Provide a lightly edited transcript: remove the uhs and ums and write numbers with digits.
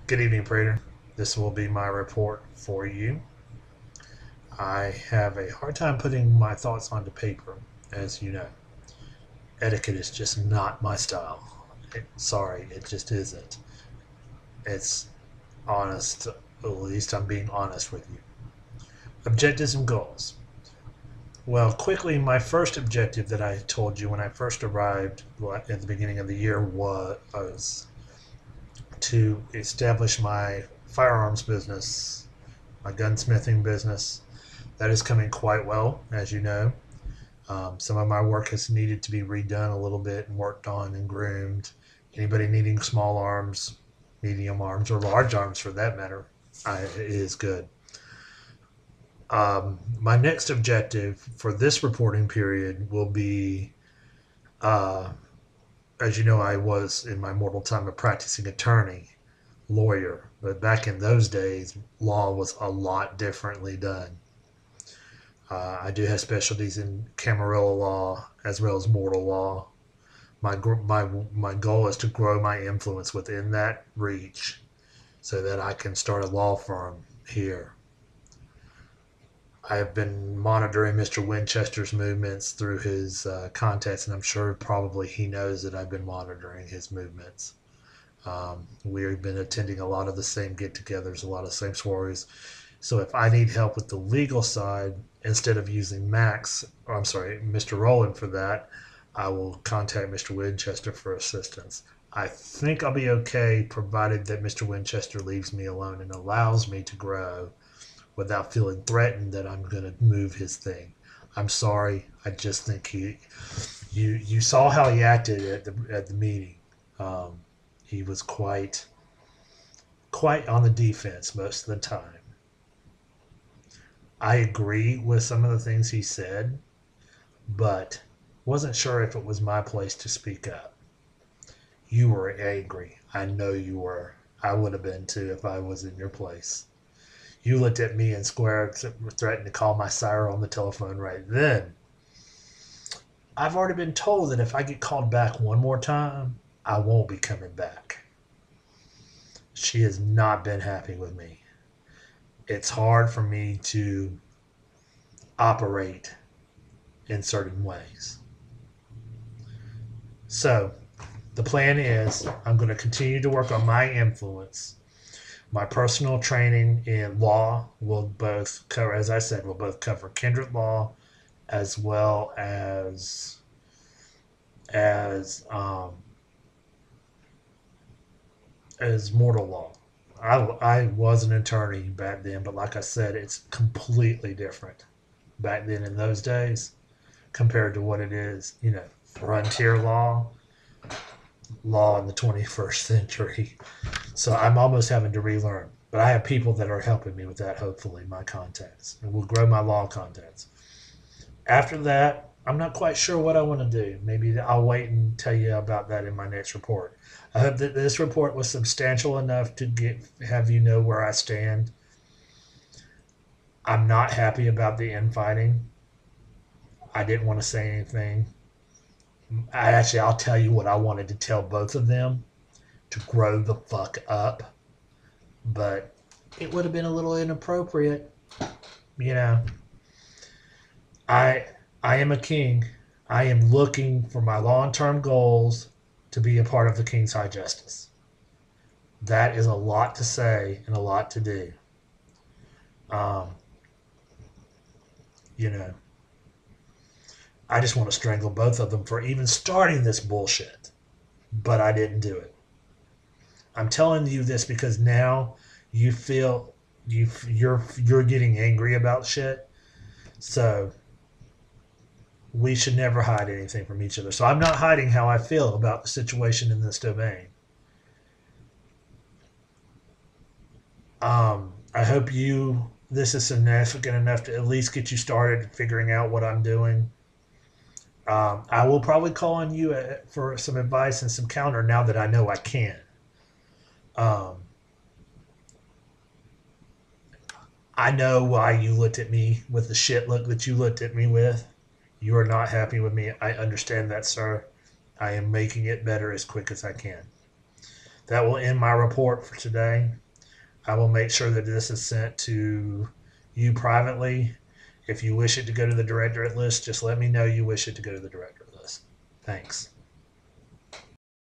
Good evening, Praetor. This will be my report for you. I have a hard time putting my thoughts onto paper, as you know. Etiquette is just not my style. Sorry, it just isn't. It's honest. At least I'm being honest with you. Objectives and goals. Well, quickly, my first objective that I told you when I first arrived at the beginning of the year was to establish my firearms business, my gunsmithing business. That is coming quite well, as you know. Some of my work has needed to be redone a little bit and worked on and groomed. Anybody needing small arms, medium arms, or large arms for that matter, is good. My next objective for this reporting period will be, as you know, I was in my mortal time a practicing attorney, lawyer, but back in those days, law was a lot differently done. I do have specialties in Camarilla law as well as mortal law. My goal is to grow my influence within that reach so that I can start a law firm here. I have been monitoring Mr. Winchester's movements through his contacts, and I'm sure probably he knows that I've been monitoring his movements. We've been attending a lot of the same get-togethers, a lot of the same soirees. So if I need help with the legal side, instead of using Mr. Rowland for that, I will contact Mr. Winchester for assistance. I think I'll be okay provided that Mr. Winchester leaves me alone and allows me to grow without feeling threatened that I'm going to move his thing. I'm sorry. I just think you saw how he acted at the meeting. He was quite on the defense most of the time. I agree with some of the things he said, but wasn't sure if it was my place to speak up. You were angry. I know you were. I would have been too if I was in your place. You looked at me and threatened to call my sire on the telephone right then. I've already been told that if I get called back one more time, I won't be coming back. She has not been happy with me. It's hard for me to operate in certain ways. So the plan is I'm going to continue to work on my influence. My personal training in law will both cover, as I said, will both cover kindred law as well as mortal law. I was an attorney back then, but like I said, it's completely different back then in those days compared to what it is, frontier law in the 21st century. So I'm almost having to relearn. But I have people that are helping me with that, hopefully, my contacts. And we'll grow my law contacts. After that, I'm not quite sure what I want to do. Maybe I'll wait and tell you about that in my next report. I hope that this report was substantial enough to have you know where I stand. I'm not happy about the infighting. I didn't want to say anything. I'll tell you what I wanted to tell both of them to grow the fuck up. But it would have been a little inappropriate. I am a king. I am looking for my long-term goals to be a part of the King's High Justice. That is a lot to say and a lot to do. I just want to strangle both of them for even starting this bullshit. But I didn't do it. I'm telling you this because now you feel you're getting angry about shit. So we should never hide anything from each other. So I'm not hiding how I feel about the situation in this domain. I hope this is significant enough to at least get you started figuring out what I'm doing. I will probably call on you for some advice and some counter now that I know I can. I know why you looked at me with the shit look that you looked at me with. You are not happy with me. I understand that, sir. I am making it better as quick as I can. That will end my report for today. I will make sure that this is sent to you privately. If you wish it to go to the directorate list, just let me know you wish it to go to the directorate list. Thanks.